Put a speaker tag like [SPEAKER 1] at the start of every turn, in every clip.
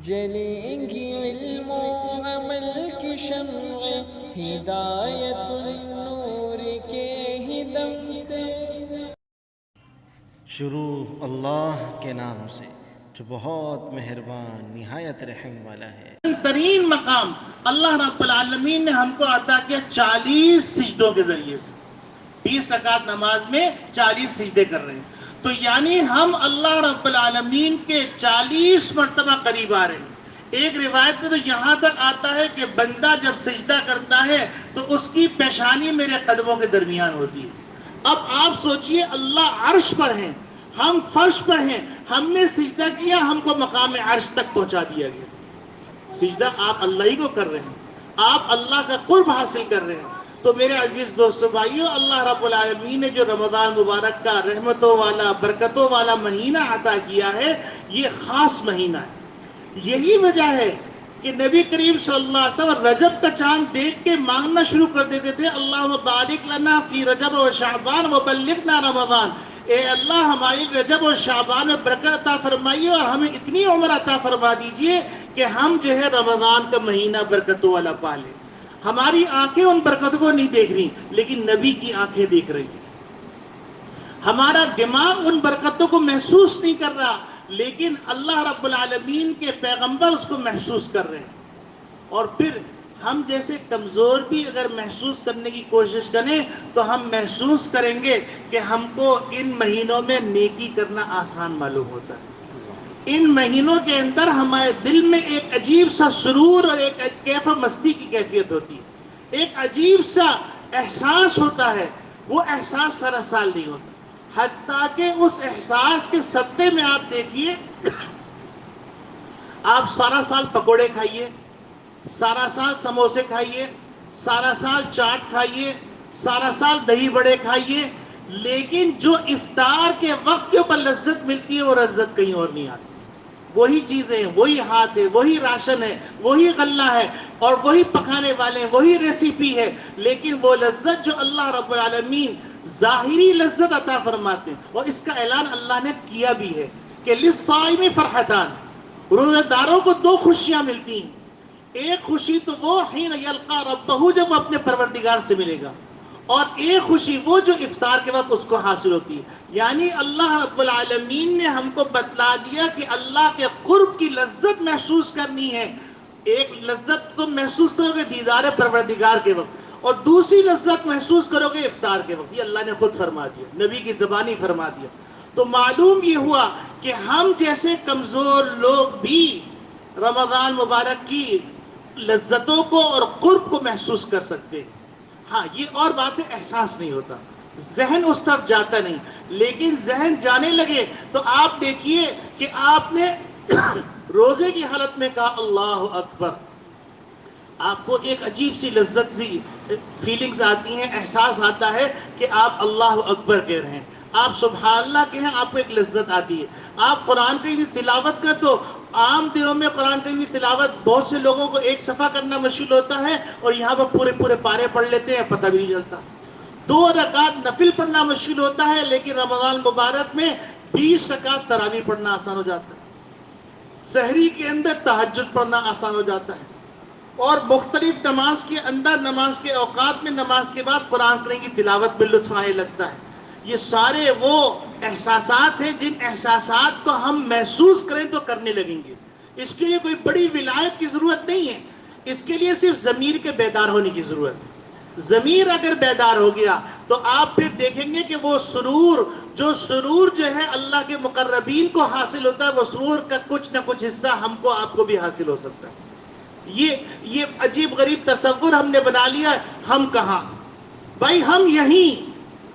[SPEAKER 1] جلیں گی علم و عمل کی شمع ہدایت النور کے ہی دم سے۔
[SPEAKER 2] شروع اللہ کے نام سے جو بہت مہربان نہایت رحم والا ہے۔
[SPEAKER 3] ترین مقام اللہ رب العالمین نے ہم کو عطا کیا 40 سجدوں کے ذریعے سے۔ 20 رکعت نماز میں 40 سجدے کر رہے ہیں، تو یعنی ہم اللہ رب العالمین کے 40 مرتبہ قریب آ رہے ہیں۔ ایک روایت میں تو یہاں تک آتا ہے کہ بندہ جب سجدہ کرتا ہے تو اس کی پیشانی میرے قدموں کے درمیان ہوتی ہے۔ اب آپ سوچئے اللہ عرش پر ہیں، ہم فرش پر ہیں، ہم نے سجدہ کیا، ہم کو مقام عرش تک پہنچا دیا گیا۔ سجدہ آپ اللہ ہی کو کر رہے ہیں، آپ اللہ کا قرب حاصل کر رہے ہیں۔ تو میرے عزیز دوستو بھائیو، اللہ رب العالمین نے جو رمضان مبارک کا رحمتوں والا برکتوں والا مہینہ عطا کیا ہے، یہ خاص مہینہ ہے۔ یہی وجہ ہے کہ نبی کریم صلی اللہ علیہ وسلم رجب کا چاند دیکھ کے مانگنا شروع کر دیتے تھے، اللہم بارک لنا فی رجب و شعبان وبلغنا رمضان۔ اے اللہ ہماری رجب و شعبان میں برکت عطا فرمائیے اور ہمیں اتنی عمر عطا فرما دیجئے کہ ہم جو ہے رمضان کا مہینہ برکتوں والا پالیں۔ ہماری آنکھیں ان برکتوں کو نہیں دیکھ رہی، لیکن نبی کی آنکھیں دیکھ رہی ہیں۔ ہمارا دماغ ان برکتوں کو محسوس نہیں کر رہا، لیکن اللہ رب العالمین کے پیغمبر اس کو محسوس کر رہے ہیں۔ اور پھر ہم جیسے کمزور بھی اگر محسوس کرنے کی کوشش کریں تو ہم محسوس کریں گے کہ ہم کو ان مہینوں میں نیکی کرنا آسان معلوم ہوتا ہے۔ ان مہینوں کے اندر ہمارے دل میں ایک عجیب سا سرور اور ایک کیف مستی کی کیفیت ہوتی ہے، ایک عجیب سا احساس ہوتا ہے۔ وہ احساس سارا سال نہیں ہوتا، حتیٰ کہ اس احساس کے صدقے میں آپ دیکھیے، آپ سارا سال پکوڑے کھائیے، سارا سال سموسے کھائیے، سارا سال چاٹ کھائیے، سارا سال دہی بڑے کھائیے، لیکن جو افطار کے وقت کے اوپر لذت ملتی ہے وہ لذت کہیں اور نہیں آتی۔ وہی چیزیں ہیں، وہی ہاتھ ہے، وہی راشن ہے، وہی غلہ ہے اور وہی پکانے والے ہیں، وہی ریسیپی ہے، لیکن وہ لذت جو اللہ رب العالمین ظاہری لذت عطا فرماتے ہیں، اور اس کا اعلان اللہ نے کیا بھی ہے کہ للصائم فرحتان، روزہ داروں کو 2 خوشیاں ملتی ہیں۔ ایک خوشی تو وہ حین یلقا ربہ، جب وہ اپنے پروردگار سے ملے گا، اور ایک خوشی وہ جو افطار کے وقت اس کو حاصل ہوتی ہے۔ یعنی اللہ رب العالمین نے ہم کو بتلا دیا کہ اللہ کے قرب کی لذت محسوس کرنی ہے۔ ایک لذت تم محسوس کرو گے دیدار پروردگار کے وقت، اور دوسری لذت محسوس کرو گے افطار کے وقت۔ یہ اللہ نے خود فرما دیا، نبی کی زبانی فرما دیا۔ تو معلوم یہ ہوا کہ ہم جیسے کمزور لوگ بھی رمضان مبارک کی لذتوں کو اور قرب کو محسوس کر سکتے ہیں۔ ہاں، یہ اور بات ہے، احساس نہیں ہوتا، ذہن اس طرف جاتا نہیں، لیکن ذہن جانے لگے تو آپ دیکھیے کہ آپ نے روزے کی حالت میں کہا اللہ اکبر، آپ کو ایک عجیب سی لذت سی فیلنگز آتی ہیں، احساس آتا ہے کہ آپ اللہ اکبر کہہ رہے ہیں، آپ سبحان اللہ کہیں، آپ کو ایک لذت آتی ہے۔ آپ قرآن کی تلاوت کا تو عام دنوں میں قرآن کی تلاوت بہت سے لوگوں کو ایک صفحہ کرنا مشکل ہوتا ہے، اور یہاں پر پورے پورے پارے پڑھ لیتے ہیں، پتہ بھی نہیں چلتا۔ 2 رکعت نفل پڑھنا مشکل ہوتا ہے، لیکن رمضان مبارک میں 20 رکعت تراویح پڑھنا آسان ہو جاتا ہے، سحری کے اندر تہجد پڑھنا آسان ہو جاتا ہے، اور مختلف نماز کے اندر، نماز کے اوقات میں، نماز کے بعد قرآن کریم کی تلاوت میں لطف آنے لگتا ہے۔ یہ سارے وہ احساسات ہیں جن احساسات کو ہم محسوس کریں تو کرنے لگیں گے۔ اس کے لیے کوئی بڑی ولایت کی ضرورت نہیں ہے، اس کے لیے صرف ضمیر کے بیدار ہونے کی ضرورت ہے۔ ضمیر اگر بیدار ہو گیا تو آپ پھر دیکھیں گے کہ وہ سرور جو ہے اللہ کے مقربین کو حاصل ہوتا ہے، وہ سرور کا کچھ نہ کچھ حصہ ہم کو آپ کو بھی حاصل ہو سکتا ہے۔ یہ عجیب غریب تصور ہم نے بنا لیا ہے۔ ہم کہاں بھائی، ہم یہیں،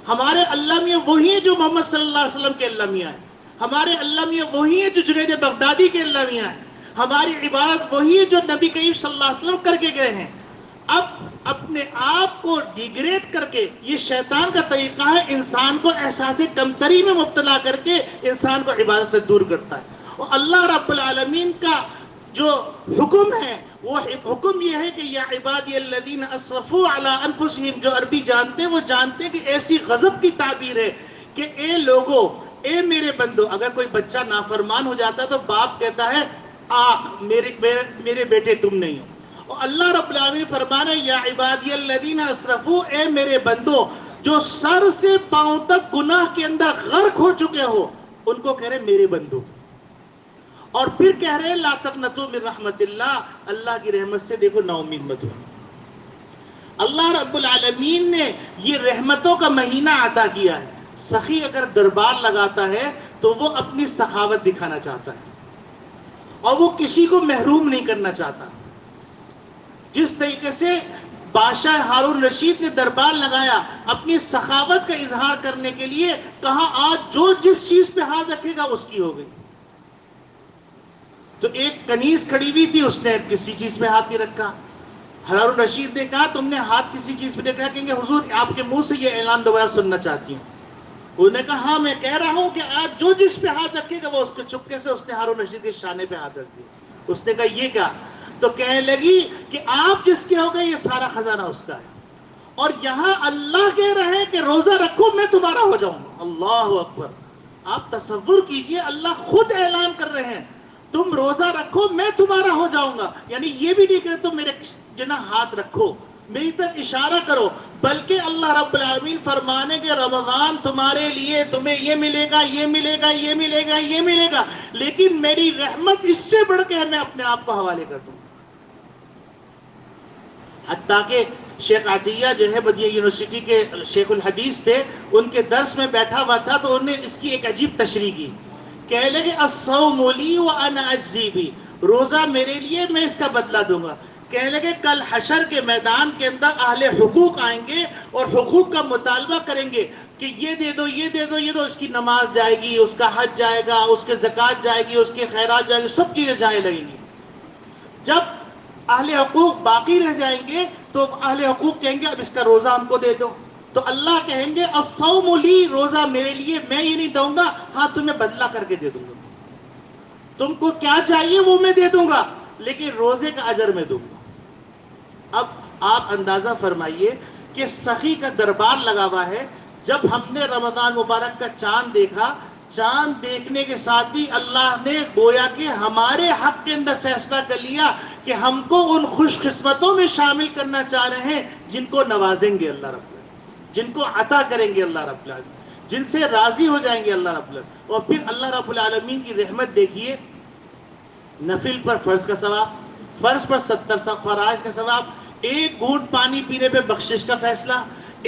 [SPEAKER 3] ہمارے اللہ میاں وہی ہیں جو محمد صلی اللہ علیہ وسلم کے اللہ میاں ہیں، ہمارے اللہ میاں وہی ہیں جو جنید بغدادی کے اللہ میاں ہیں، ہماری عبادت وہی ہے جو نبی کریم صلی اللہ علیہ وسلم کر کے گئے ہیں۔ اب اپنے آپ کو ڈیگریڈ کر کے، یہ شیطان کا طریقہ ہے، انسان کو احساس کمتری میں مبتلا کر کے انسان کو عبادت سے دور کرتا ہے۔ اور اللہ رب العالمین کا جو حکم ہے، وہ حکم یہ ہے کہ یا عبادی الذین اسرفوا علی انفسہم، جو عربی جانتے ہیں وہ جانتے ہیں کہ ایسی غضب کی تعبیر ہے کہ اے لوگو، اے میرے بندو، اگر کوئی بچہ نافرمان ہو جاتا ہے تو باپ کہتا ہے میرے بیٹے تم نہیں ہو. اور اللہ رب العالمین فرمانا یا عبادی الذین اسرفوا، اے میرے بندو جو سر سے پاؤں تک گناہ کے اندر غرق ہو چکے ہو، ان کو کہہ رہے میرے بندو. اور پھر کہہ رہے لا تقنطوا من رحمت اللہ، اللہ کی رحمت سے دیکھو نا امید مت ہو. اللہ رب العالمین نے یہ رحمتوں کا مہینہ عطا کیا ہے. سخی اگر دربار لگاتا ہے تو وہ اپنی سخاوت دکھانا چاہتا ہے اور وہ کسی کو محروم نہیں کرنا چاہتا. جس طریقے سے بادشاہ ہارون رشید نے دربار لگایا اپنی سخاوت کا اظہار کرنے کے لیے، کہا آج جو جس چیز پہ ہاتھ رکھے گا اس کی ہو گئی. تو ایک کنیز کھڑی ہوئی تھی، اس نے کسی چیز پہ ہاتھ نہیں رکھا. ہارون رشید نے کہا تم نے ہاتھ کسی چیز پہ رکھا؟ کہیں گے حضور آپ کے منہ سے یہ اعلان دوبارہ سننا چاہتی ہوں. انہوں نے کہا ہاں میں کہہ رہا ہوں کہ آج جو جس پہ ہاتھ رکھے گا وہ اس کو چپکے سے اس نے ہارون رشید کے شانے پہ ہاتھ رکھ دیا. اس نے کہا یہ کیا؟ تو کہنے لگی کہ آپ جس کے ہو گئے یہ سارا خزانہ اس کا ہے. اور یہاں اللہ کہہ رہے ہیں کہ روزہ رکھو میں تمہارا ہو جاؤں گا. اللہ اکبر. آپ تصور کیجئے اللہ خود اعلان کر رہے ہیں تم روزہ رکھو میں تمہارا ہو جاؤں گا. یعنی یہ بھی نہیں کہ تم میرے جناح ہاتھ رکھو، میری طرف اشارہ کرو، بلکہ اللہ رب العالمین فرمانے کے رمضان تمہارے لیے تمہیں یہ ملے گا یہ ملے گا یہ ملے گا یہ ملے گا، لیکن میری رحمت اس سے بڑھ کے میں اپنے آپ کو حوالے کر دوں. حتیٰ کہ شیخ عطیہ جو ہے مدینہ یونیورسٹی کے شیخ الحدیث تھے، ان کے درس میں بیٹھا ہوا تھا تو انہوں نے اس کی ایک عجیب تشریح کی. کہنے لگے الصوم لی وانا اجزی بہ، روزہ میرے لیے میں اس کا بدلہ دوں گا. کہنے لگے کل حشر کے میدان کے اندر اہل حقوق آئیں گے اور حقوق کا مطالبہ کریں گے کہ یہ دے دو یہ دے دو یہ دو. اس کی نماز جائے گی، اس کا حج جائے گا، اس کے زکوٰۃ جائے گی، اس کے خیرات جائے گی، سب چیزیں جائے لگیں گی. جب اہل حقوق باقی رہ جائیں گے تو اہل حقوق کہیں گے اب اس کا روزہ ہم کو دے دو. تو اللہ کہیں گے الصوم لی، روزہ میرے لیے، میں یہ نہیں دوں گا، ہاں تمہیں بدلہ کر کے دے دوں گا. تم کو کیا چاہیے وہ میں دے دوں گا، لیکن روزے کا اجر میں دوں گا. اب آپ اندازہ فرمائیے کہ سخی کا دربار لگا ہوا ہے. جب ہم نے رمضان مبارک کا چاند دیکھا، چاند دیکھنے کے ساتھ ہی اللہ نے گویا کہ ہمارے حق کے اندر فیصلہ کر لیا کہ ہم کو ان خوش قسمتوں میں شامل کرنا چاہ رہے ہیں جن کو نوازیں گے اللہ رب العالمین، جن کو عطا کریں گے اللہ رب العالمین، جن سے راضی ہو جائیں گے اللہ رب العالمین. اور پھر اللہ رب العالمین کی رحمت دیکھیے، نفل پر فرض کا ثواب، فرض پر 70 فرائض کا ثواب، ایک گھونٹ پانی پینے پہ بخشش کا فیصلہ،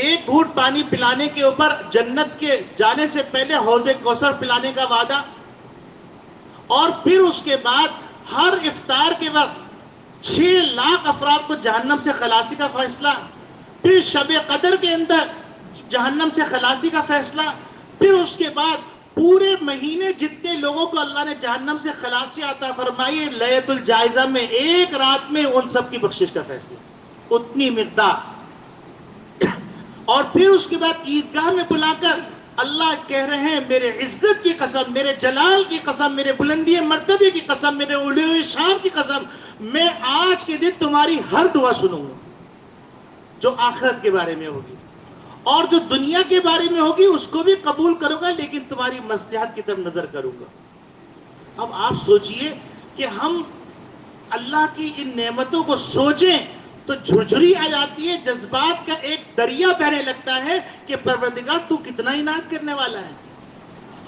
[SPEAKER 3] ایک گھونٹ پانی پلانے کے اوپر جنت کے جانے سے پہلے حوض کوثر پلانے کا وعدہ، اور پھر اس کے بعد ہر افطار کے وقت 6 لاکھ افراد کو جہنم سے خلاصی کا فیصلہ، پھر شب قدر کے اندر جہنم سے خلاصی کا فیصلہ، پھر اس کے بعد پورے مہینے جتنے لوگوں کو اللہ نے جہنم سے خلاصی عطا فرمائی لیلۃ الجائزہ میں، ایک رات میں ان سب کی بخشش کا فیصلہ، اتنی مقدار. اور پھر اس کے بعد عیدگاہ میں بلا کر اللہ کہہ رہے ہیں میرے عزت کی قسم، میرے جلال کی قسم، میرے بلندی مرتبے کی قسم، میرے علو شان کی قسم، میں آج کے دن تمہاری ہر دعا سنوں گا جو آخرت کے بارے میں ہوگی، اور جو دنیا کے بارے میں ہوگی اس کو بھی قبول کروں گا، لیکن تمہاری مصلحت کی طرف نظر کروں گا. اب آپ سوچئے کہ ہم اللہ کی ان نعمتوں کو سوچیں تو جھرجھری آ جاتی ہے، جذبات کا ایک دریا بہنے لگتا ہے کہ پروردگار تو کتنا عنایت کرنے والا ہے.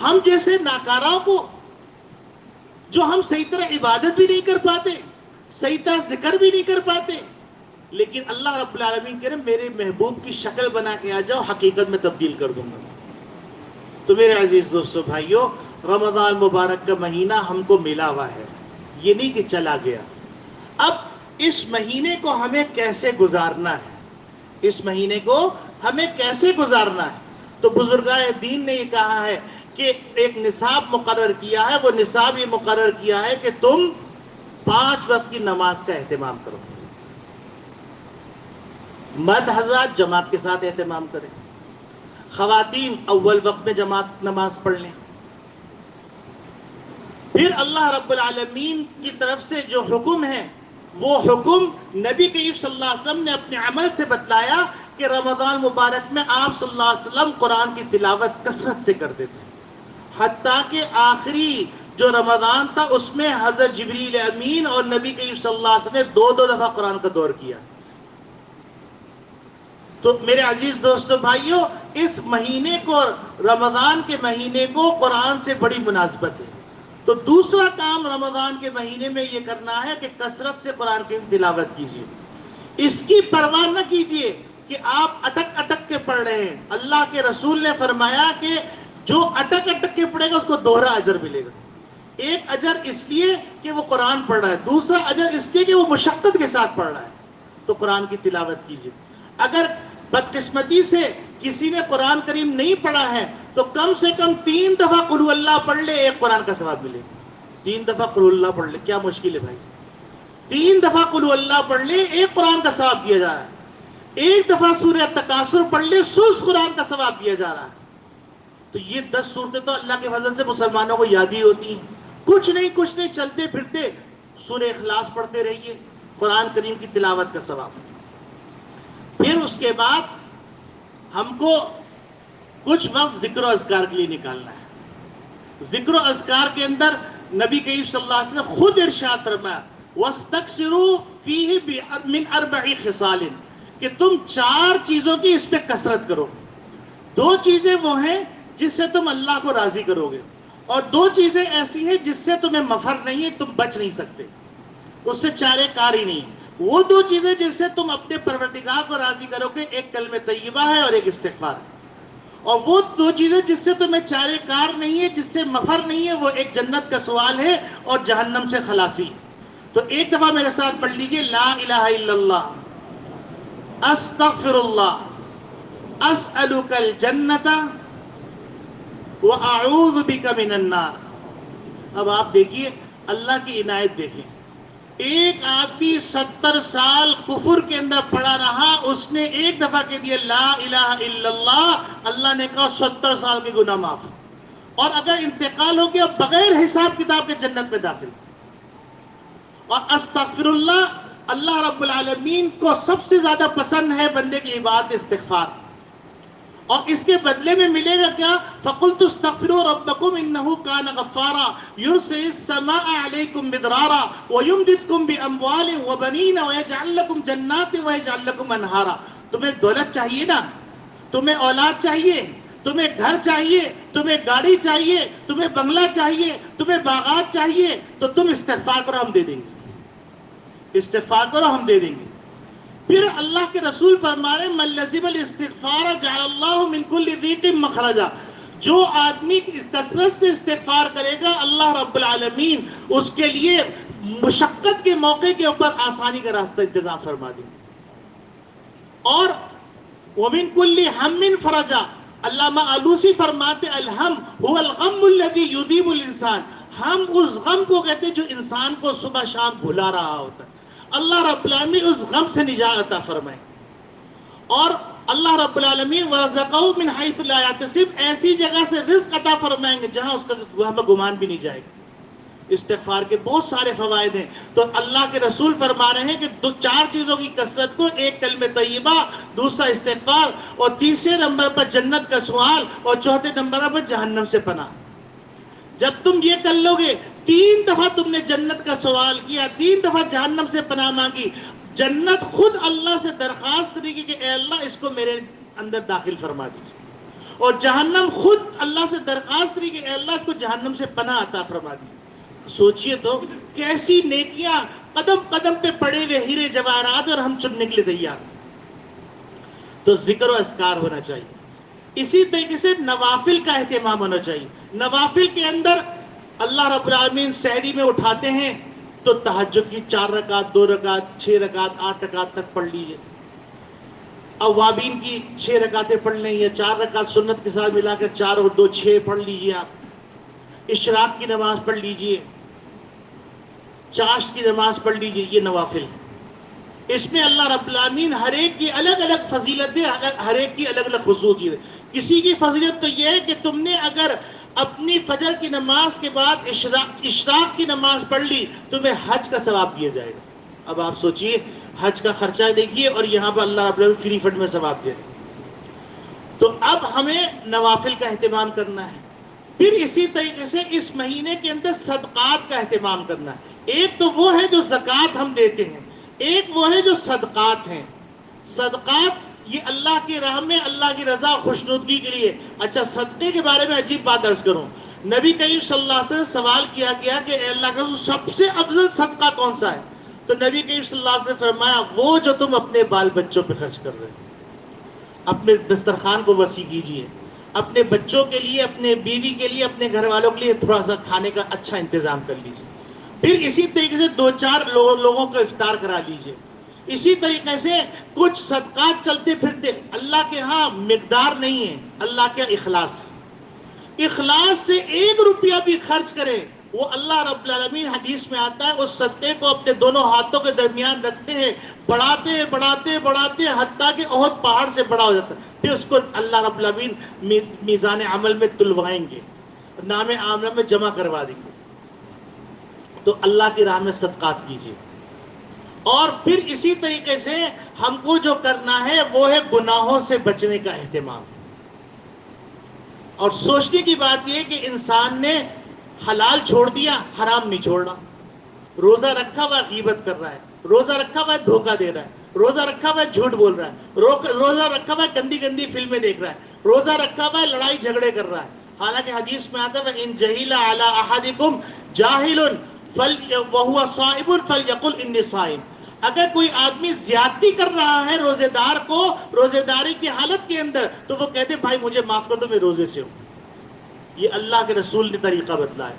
[SPEAKER 3] ہم جیسے ناکاراؤں کو، جو ہم صحیح طرح عبادت بھی نہیں کر پاتے، صحیح طرح ذکر بھی نہیں کر پاتے، لیکن اللہ رب العالمین کہہ رہے میرے محبوب کی شکل بنا کے آ جاؤ، حقیقت میں تبدیل کر دوں گا. تو میرے عزیز دوستو بھائیو، رمضان مبارک کا مہینہ ہم کو ملا ہوا ہے، یہ نہیں کہ چلا گیا. اب اس مہینے کو ہمیں کیسے گزارنا ہے، اس مہینے کو ہمیں کیسے گزارنا ہے؟ تو بزرگان دین نے یہ کہا ہے کہ ایک نصاب مقرر کیا ہے. وہ نصاب یہ مقرر کیا ہے کہ تم 5 وقت کی نماز کا اہتمام کرو. مرد حضرات جماعت کے ساتھ اہتمام کریں، خواتین اول وقت میں جماعت نماز پڑھ لیں. پھر اللہ رب العالمین کی طرف سے جو حکم ہے وہ حکم نبی کریم صلی اللہ علیہ وسلم نے اپنے عمل سے بتلایا کہ رمضان مبارک میں آپ صلی اللہ علیہ وسلم قرآن کی تلاوت کثرت سے کرتے تھے، حتیٰ کہ آخری جو رمضان تھا اس میں حضرت جبریل امین اور نبی کریم صلی اللہ علیہ وسلم نے 2 دفعہ قرآن کا دور کیا. تو میرے عزیز دوستو بھائیوں، اس مہینے کو، رمضان کے مہینے کو قرآن سے بڑی مناسبت ہے. تو دوسرا کام رمضان کے مہینے میں یہ کرنا ہے کہ کثرت سے قرآن کی تلاوت کیجیے. اس کی پرواہ نہ کیجیے کہ آپ اٹک اٹک کے پڑھ رہے ہیں. اللہ کے رسول نے فرمایا کہ جو اٹک اٹک کے پڑھے گا اس کو دوہرا اجر ملے گا. ایک اجر اس لیے کہ وہ قرآن پڑھ رہا ہے، دوسرا اجر اس لیے کہ وہ مشقت کے ساتھ پڑھ رہا ہے. تو قرآن کی تلاوت کیجیے. اگر بدقسمتی سے کسی نے قرآن کریم نہیں پڑھا ہے تو کم سے کم 3 دفعہ قل ہو اللہ پڑھ لے، 1 قرآن کا ثواب ملے. 3 دفعہ قل ہو اللہ پڑھ لے، کیا مشکل ہے بھائی؟ 3 دفعہ قل ہو اللہ پڑھ لے، 1 قرآن کا ثواب دیا جا رہا ہے. 1 دفعہ سورہ تکاثر پڑھ لے، 100 قرآن کا ثواب دیا جا رہا ہے. تو یہ 10 صورتیں تو اللہ کے فضل سے مسلمانوں کو یاد ہی ہوتی ہیں. کچھ نہیں چلتے پھرتے سورہ اخلاص پڑھتے رہیے، قرآن کریم کی تلاوت کا ثواب. پھر اس کے بعد ہم کو کچھ وقت ذکر و اذکار کے لیے نکالنا ہے. ذکر و اذکار کے اندر نبی کریم صلی اللہ علیہ وسلم خود ارشاد فرمایا وَاسْتَكْثِرُوا فِيهِ مِنْ 4 خِصَالٍ، کہ تم 4 چیزوں کی اس پہ کثرت کرو. 2 چیزیں وہ ہیں جس سے تم اللہ کو راضی کرو گے، اور 2 چیزیں ایسی ہیں جس سے تمہیں مفر نہیں ہے، تم بچ نہیں سکتے، اس سے چارے کار ہی نہیں. وہ 2 چیزیں جس سے تم اپنے پروردگار کو راضی کرو گے، ایک کلمہ طیبہ ہے اور ایک استغفار ہے. اور وہ 2 چیزیں جس سے تمہیں چارے کار نہیں ہے، جس سے مفر نہیں ہے، وہ ایک جنت کا سوال ہے اور جہنم سے خلاصی. تو ایک دفعہ میرے ساتھ پڑھ لیجئے، لا الہ الا اللہ، استغفر اللہ، اسألک الجنت واعوذ بک من النار. اب آپ دیکھیے اللہ کی عنایت دیکھیں. ایک آدمی 70 سال کفر کے اندر پڑا رہا، اس نے ایک دفعہ کہہ دیا لا الہ الا اللہ، اللہ نے کہا 70 سال کے گناہ معاف. اور اگر انتقال ہو گیا بغیر حساب کتاب کے جنت میں داخل. اور استغفر اللہ، اللہ رب العالمین کو سب سے زیادہ پسند ہے بندے کی عبادت استغفار. اور اس کے بدلے میں ملے گا کیا؟ فَقُلْتُ اسْتَغْفِرُوا رَبَّكُمْ إِنَّهُ كَانَ غَفَّارًا يُرْسِلِ السَّمَاءَ عَلَيْكُمْ مِدْرَارًا وَيُمْدِدْكُمْ بِأَمْوَالٍ وَبَنِينَ وَيَجْعَلْ لَكُمْ جَنَّاتٍ وَيَجْعَلْ لَكُمْ أَنْهَارًا. تمہیں دولت چاہیے نا، تمہیں اولاد چاہیے، تمہیں گھر چاہیے، تمہیں گاڑی چاہیے، تمہیں بنگلہ چاہیے، تمہیں باغات چاہیے، تو تم استغفار کرو، ہم دے دیں گے. استغفار کرو، ہم دے دیں گے. پھر اللہ کے رسول فرما رہے من لزم الاستغفار جعل اللہ من کل ضیق مخرجا. جو آدمی کثرت سے استغفار کرے گا اللہ رب العالمین اس کے لیے مشقت کے موقع کے اوپر آسانی کا راستہ انتظام فرما دیں. اور ومن کل ہم فرجا، علامہ آلوسی فرماتے الہم هو الغم الذي يذيب الانسان. ہم اس غم کو کہتے جو انسان کو صبح شام بھلا رہا ہوتا ہے. اللہ رب العالمین اس غم سے نجات عطا فرمائے. اور اللہ رب العالمین وَرَزَقَهُ مِنْ حَيْثُ لَا يَحْتَسِبُ، ایسی جگہ سے رزق عطا فرمائیں گے جہاں اس کا ہمیں گمان بھی نہیں جائے گا. استغفار کے بہت سارے فوائد ہیں. تو اللہ کے رسول فرما رہے ہیں کہ 4 چیزوں کی کثرت کو، ایک کلمہ طیبہ، دوسرا استغفار، اور تیسرے نمبر پر جنت کا سوال، اور چوتھے نمبر پر جہنم سے پناہ. جب تم یہ کر لو گے، 3 دفعہ تم نے جنت کا سوال کیا، 3 دفعہ جہنم سے پناہ مانگی، جنت خود اللہ سے درخواست کرے گی کہ اے اللہ اس کو میرے اندر داخل فرما دیجیے. اور جہنم خود اللہ سے درخواست کرے گی کہ اے اللہ اس کو جہنم سے پناہ عطا فرما دیجیے. سوچئے تو کیسی نیکیاں قدم قدم پہ پڑے ہوئے ہیرے جواہرات، اور ہم چننے کے لیے تیار. تو ذکر و اذکار ہونا چاہیے. اسی طریقے سے نوافل کا اہتمام ہونا چاہیے. نوافل کے اندر اللہ رب العالمین سحری میں اٹھاتے ہیں تو تہجد کی 4 رکعت، 2 رکعت، 6 رکعت، 8 رکعت تک پڑھ لیجئے. اوابین کی 6 رکعتیں پڑھ لیں، یا 4 رکعت سنت کے ساتھ ملا کر 4 اور 2 6 پڑھ لیجئے. آپ اشراق کی نماز پڑھ لیجئے، چاشت کی نماز پڑھ لیجئے. یہ نوافل، اس میں اللہ رب العالمین ہر ایک کی الگ الگ فضیلتیں، ہر ایک کی الگ الگ خصوصیت. کسی کی فضیلت تو یہ ہے کہ تم نے اگر اپنی فجر کی نماز کے بعد اشراق کی نماز پڑھ لی، تمہیں حج کا ثواب دیا جائے گا. اب آپ سوچئے، حج کا خرچہ دیکھیے، اور یہاں پر اللہ رب العالمین فری فنڈ میں ثواب دے رہے. تو اب ہمیں نوافل کا اہتمام کرنا ہے. پھر اسی طریقے سے اس مہینے کے اندر صدقات کا اہتمام کرنا ہے. ایک تو وہ ہے جو زکوٰۃ ہم دیتے ہیں، ایک وہ ہے جو صدقات ہیں. صدقات یہ اللہ کی راہ میں اللہ کی رضا خوشنودگی کے لیے. اچھا، صدقے کے بارے میں عجیب بات عرض کروں. نبی کریم صلی اللہ علیہ وسلم سوال کیا گیا کہ اے اللہ کا رسول سب سے افضل صدقہ کون سا ہے؟ تو نبی کریم صلی اللہ علیہ وسلم نے فرمایا وہ جو تم اپنے بال بچوں پہ خرچ کر رہے ہو. اپنے دسترخوان کو وسیع کیجئے، اپنے بچوں کے لیے، اپنے بیوی کے لیے، اپنے گھر والوں کے لیے تھوڑا سا کھانے کا اچھا انتظام کر لیجئے. پھر اسی طریقے سے 2-4 لوگوں کو افطار کرا لیجئے. اسی طریقے سے کچھ صدقات چلتے پھرتے اللہ کے ہاں مقدار نہیں ہے، اللہ کے اخلاص ہے. اخلاص سے 1 روپیہ بھی خرچ کرے وہ اللہ رب العالمین، حدیث میں آتا ہے، اس صدقے کو اپنے دونوں ہاتھوں کے درمیان رکھتے ہیں، بڑھاتے بڑھاتے بڑھاتے حتیٰ کہ احد پہاڑ سے بڑا ہو جاتا ہے. پھر اس کو اللہ رب العالمین میزان عمل میں تلوائیں گے، نام عاملہ میں جمع کروا دیں گے. تو اللہ کی راہ میں صدقات کیجیے. اور پھر اسی طریقے سے ہم کو جو کرنا ہے وہ ہے گناہوں سے بچنے کا اہتمام. اور سوچنے کی بات یہ کہ انسان نے حلال چھوڑ دیا، حرام نہیں چھوڑنا. روزہ رکھا ہوا غیبت کر رہا ہے، روزہ رکھا ہوا دھوکہ دے رہا ہے، روزہ رکھا ہوا جھوٹ بول رہا ہے، روزہ رکھا ہوا گندی گندی فلمیں دیکھ رہا ہے، روزہ رکھا ہوا لڑائی جھگڑے کر رہا ہے. حالانکہ حدیث میں آتا ہے ان جہل علی احدکم جاہل وہو صائم فلیقل انی صائم. اگر کوئی آدمی زیادتی کر رہا ہے روزے دار کو روزے داری کی حالت کے اندر تو وہ کہتے بھائی مجھے معاف کر دو، میں روزے سے ہوں. یہ اللہ کے رسول نے طریقہ بتلا ہے.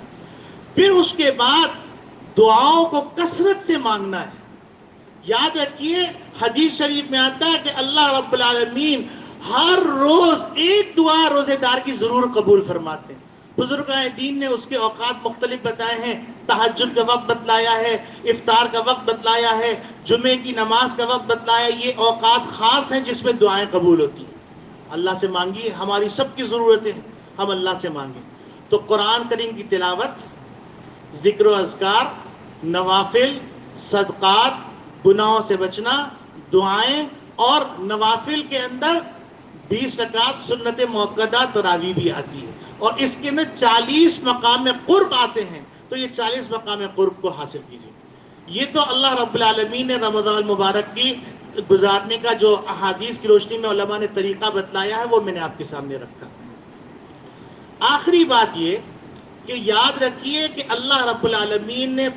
[SPEAKER 3] پھر اس کے بعد دعاؤں کو کثرت سے مانگنا ہے. یاد رکھیے حدیث شریف میں آتا ہے کہ اللہ رب العالمین ہر روز ایک دعا روزے دار کی ضرور قبول فرماتے ہیں. بزرگان دین نے اس کے اوقات مختلف بتائے ہیں. تہجد کا وقت بتلایا ہے، افطار کا وقت بتلایا ہے، جمعے کی نماز کا وقت بتلایا. یہ اوقات خاص ہیں جس میں دعائیں قبول ہوتی ہیں. اللہ سے مانگیے، ہماری سب کی ضرورتیں ہیں، ہم اللہ سے مانگیں. تو قرآن کریم کی تلاوت، ذکر و اذکار، نوافل، صدقات، گناہوں سے بچنا، دعائیں، اور نوافل کے اندر 20 رکعت سنت موقدہ تراویح بھی آتی ہے. اور اس کے اندر 40 مقام قرب آتے ہیں. تو یہ 40 مقام قرب کو حاصل کیجیے. یہ تو اللہ رب العالمین نے رمضان المبارک کی گزارنے کا جو احادیث کی روشنی میں علماء نے طریقہ بتلایا ہے وہ میں نے آپ کے سامنے رکھا. آخری بات یہ کہ یاد رکھیے کہ اللہ رب العالمین نے